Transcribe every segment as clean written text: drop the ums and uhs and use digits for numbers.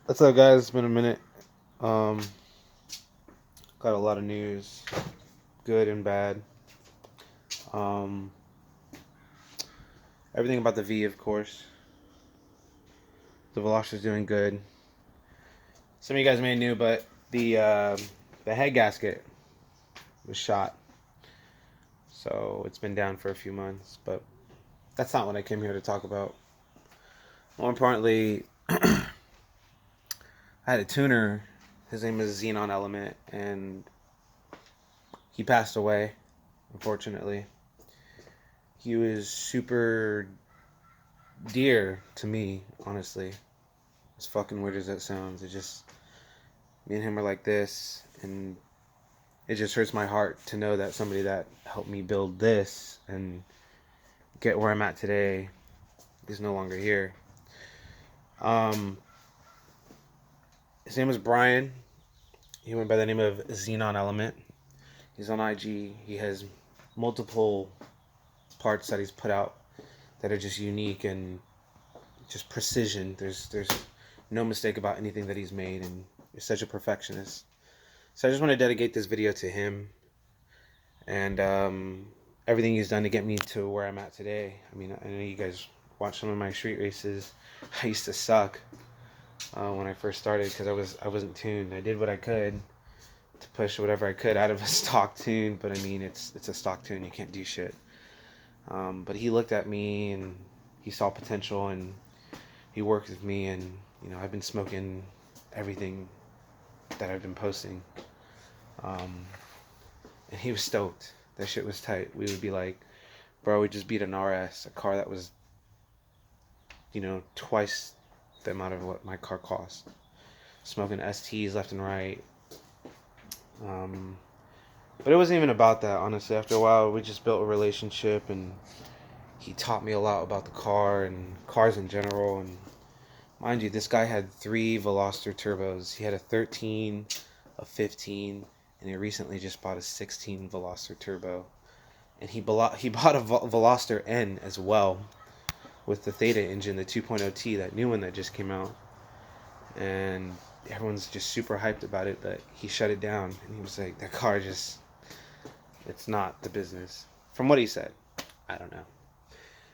What's up, guys? It's been a minute. Um, got a lot of news, good and bad. Um, everything about the V, of course. The Veloster's doing good. Some of you guys may have knew, but the head gasket was shot, so it's been down for a few months. But that's not what I came here to talk about. More importantly, I had a tuner. His name is Xenon Element, and he passed away, unfortunately. He was super dear to me, honestly. As fucking weird as that sounds, me and him are like this, and it just hurts my heart to know that somebody that helped me build this and get where I'm at today is no longer here. His name was Brian. He went by the name of Xenon Element. He's on IG. He has multiple parts that he's put out that are just unique and just precision. There's no mistake about anything that he's made, and he's such a perfectionist. So I just want to dedicate this video to him and everything he's done to get me to where I'm at today. I mean, I know you guys watch some of my street races. I used to suck when I first started because I wasn't tuned. I did what I could to push whatever I could out of a stock tune, but I mean, it's a stock tune. You can't do shit. But he looked at me and he saw potential, and he worked with me, and I've been smoking everything that I've been posting. And he was stoked. That shit was tight. We would be like, bro, we just beat an RS, a car that was, twice the amount of what my car cost. Smoking STs left and right. But it wasn't even about that, honestly. After a while, we just built a relationship, and he taught me a lot about the car and cars in general. And mind you, this guy had 3 Veloster turbos. He had a 13, a 15, and he recently just bought a 16 Veloster turbo. And he bought a Veloster N as well, with the Theta engine, the 2.0T, that new one that just came out. And everyone's just super hyped about it, but he shut it down. And he was like, that car just, it's not the business. From what he said. I don't know.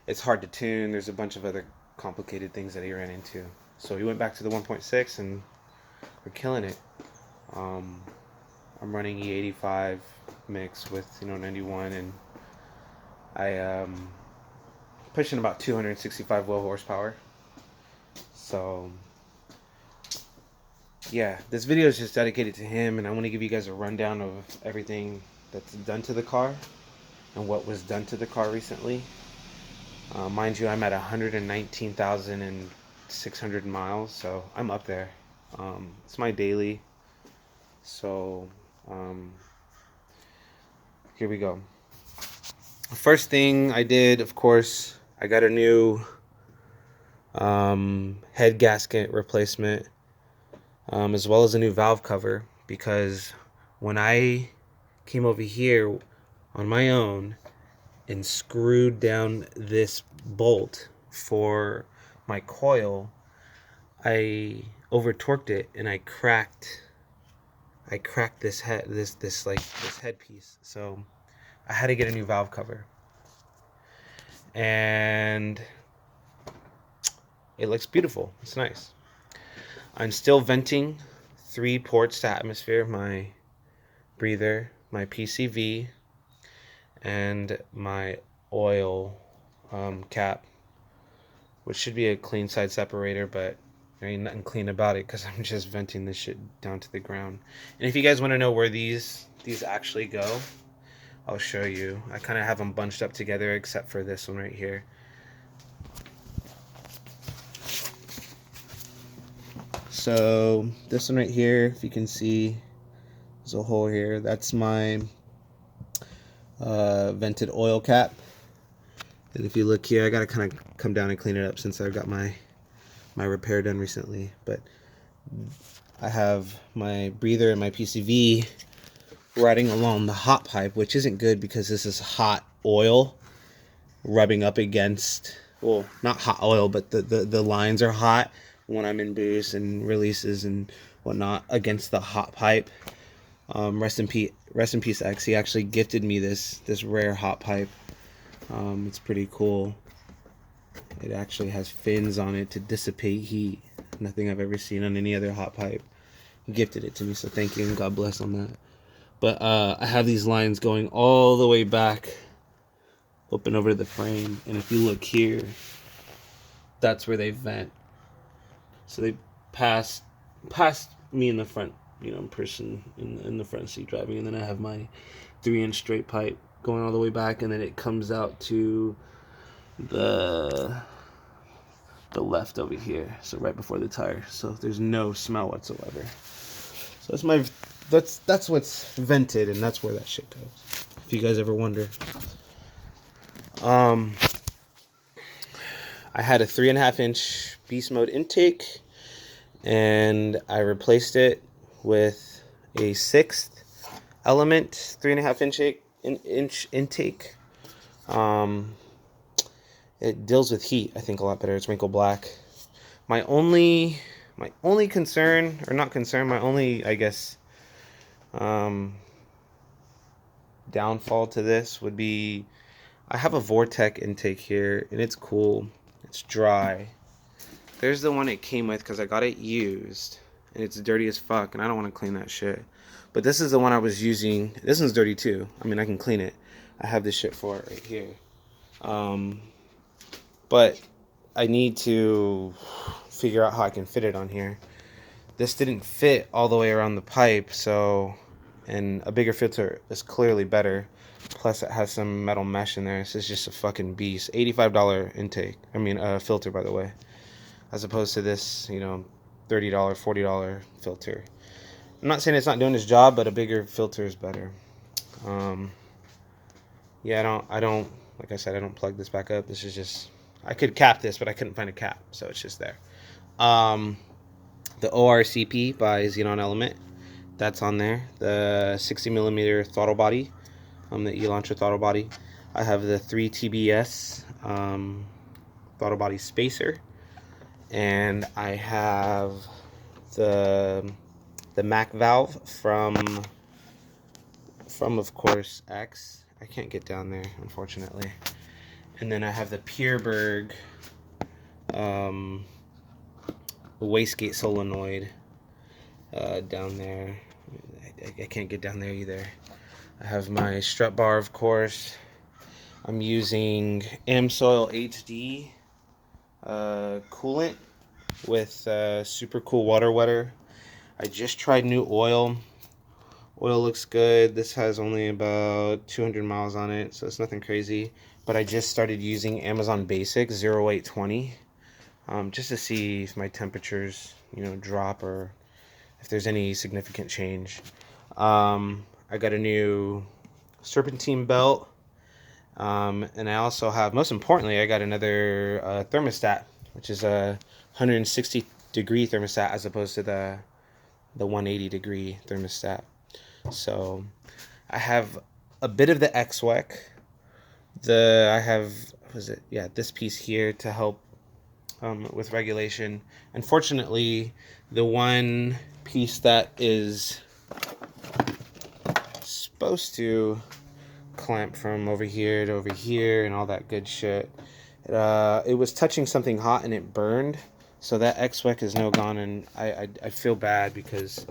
It's hard to tune. There's a bunch of other complicated things that he ran into. So he went back to the 1.6, and we're killing it. I'm running E85 mix with 91, and I pushing about 265 wheel horsepower. So yeah, this video is just dedicated to him, and I want to give you guys a rundown of everything that's done to the car and what was done to the car recently. Mind you, I'm at 119,600 miles, so I'm up there. It's my daily. So here we go. First thing I did, of course, I got a new head gasket replacement, as well as a new valve cover, because when I came over here on my own and screwed down this bolt for my coil, I over torqued it, and I cracked this headpiece. So I had to get a new valve cover, and it looks beautiful. It's nice. I'm still venting 3 ports to atmosphere: my breather, my PCV, and my oil cap, which should be a clean side separator, but there ain't nothing clean about it because I'm just venting this shit down to the ground. And if you guys want to know where these actually go, I'll show you. I kind of have them bunched up together, except for this one right here. So this one right here, if you can see, there's a hole here. That's my vented oil cap. And if you look here, I gotta kind of come down and clean it up since I got my repair done recently. But I have my breather and my PCV riding along the hot pipe, which isn't good because this is hot oil rubbing up against, well, not hot oil, but the lines are hot when I'm in boost and releases and whatnot against the hot pipe. Rest in peace, X. He actually gifted me this rare hot pipe. It's pretty cool. It actually has fins on it to dissipate heat. Nothing I've ever seen on any other hot pipe. He gifted it to me, so thank you and God bless on that. But I have these lines going all the way back, up and over the frame, and if you look here, that's where they vent. So they pass me in the front, person in the front seat driving, and then I have my 3-inch straight pipe going all the way back, and then it comes out to the left over here, so right before the tire. So there's no smell whatsoever. So that's what's vented, and that's where that shit goes. If you guys ever wonder. I had a 3.5-inch beast mode intake, and I replaced it with a 6th Element 3.5-inch intake. It deals with heat, I think, a lot better. It's wrinkle black. My only concern, or not concern, my only, I guess, downfall to this would be I have a Vortec intake here, and it's cool. It's dry. There's the one it came with because I got it used, and it's dirty as fuck, and I don't want to clean that shit. But this is the one I was using. This one's dirty too. I mean, I can clean it. I have this shit for it right here. But I need to figure out how I can fit it on here. This didn't fit all the way around the pipe, so, and a bigger filter is clearly better. Plus it has some metal mesh in there. This is just a fucking beast. $85 intake. I mean, filter, by the way. As opposed to this, $30, $40 filter. I'm not saying it's not doing its job, but a bigger filter is better. Yeah, I don't, like I said, I don't plug this back up. This is just, I could cap this, but I couldn't find a cap, so it's just there. The ORCP by Xenon Element, that's on there. The 60mm throttle body, the Elantra throttle body. I have the 3TBS throttle body spacer, and I have the Mac valve from of course X. I can't get down there, unfortunately. And then I have the Pierberg wastegate solenoid down there. I can't get down there either. I have my strut bar, of course. I'm using AmSoil HD coolant with super cool water wetter. I just tried new oil. Oil looks good. This has only about 200 miles on it, so it's nothing crazy. But I just started using Amazon Basic 0820 just to see if my temperatures, drop or if there's any significant change. I got a new serpentine belt, and I also have, most importantly, I got another thermostat, which is a 160 degree thermostat as opposed to the 180 degree thermostat. So I have a bit of the XWEC. This piece here to help with regulation. Unfortunately, the one piece that is supposed to clamp from over here to over here and all that good shit, it was touching something hot and it burned. So that XWEC is now gone, and I feel bad because,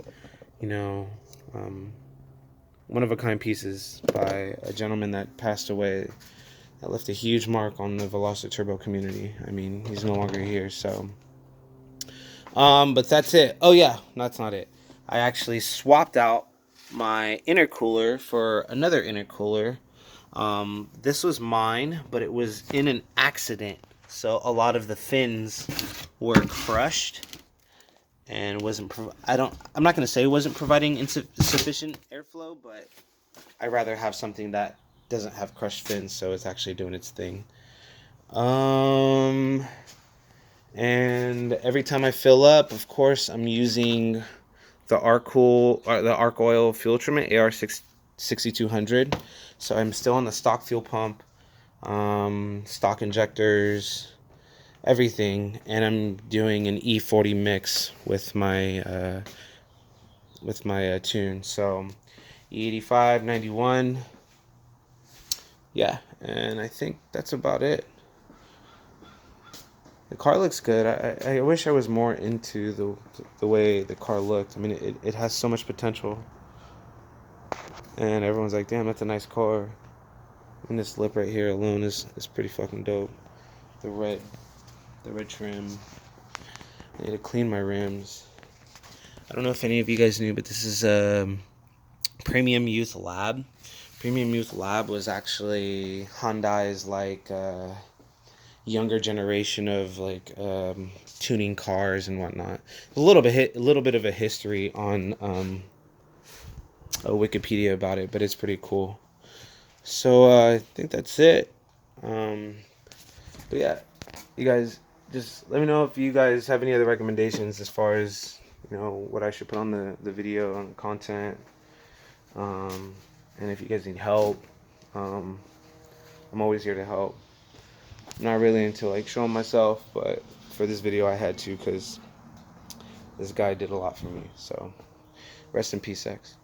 one-of-a-kind pieces by a gentleman that passed away that left a huge mark on the Veloster Turbo community. I mean, he's no longer here, so. But that's it. Oh, yeah, that's not it. I actually swapped out my intercooler for another intercooler. This was mine, but it was in an accident. So a lot of the fins were crushed and I'm not going to say it wasn't providing insufficient airflow, but I'd rather have something that doesn't have crushed fins, so it's actually doing its thing. And every time I fill up, of course, I'm using the Arc Oil fuel treatment, AR6200. So I'm still on the stock fuel pump, stock injectors, everything, and I'm doing an E40 mix with my tune. So E85, 91, yeah, and I think that's about it. The car looks good. I wish I was more into the way the car looked. I mean, it has so much potential, and everyone's like, damn, that's a nice car. And this lip right here alone is pretty fucking dope. The red trim. I need to clean my rims. I don't know if any of you guys knew, but this is Premium Youth Lab. Premium Youth Lab was actually Hyundai's like younger generation of like tuning cars and whatnot. A little bit of a history on a Wikipedia about it, but it's pretty cool. So I think that's it. But yeah, you guys just let me know if you guys have any other recommendations as far as, you know, what I should put on the video, on the content, and if you guys need help, I'm always here to help. I'm not really into like showing myself, but for this video I had to, because this guy did a lot for me. So rest in peace, X.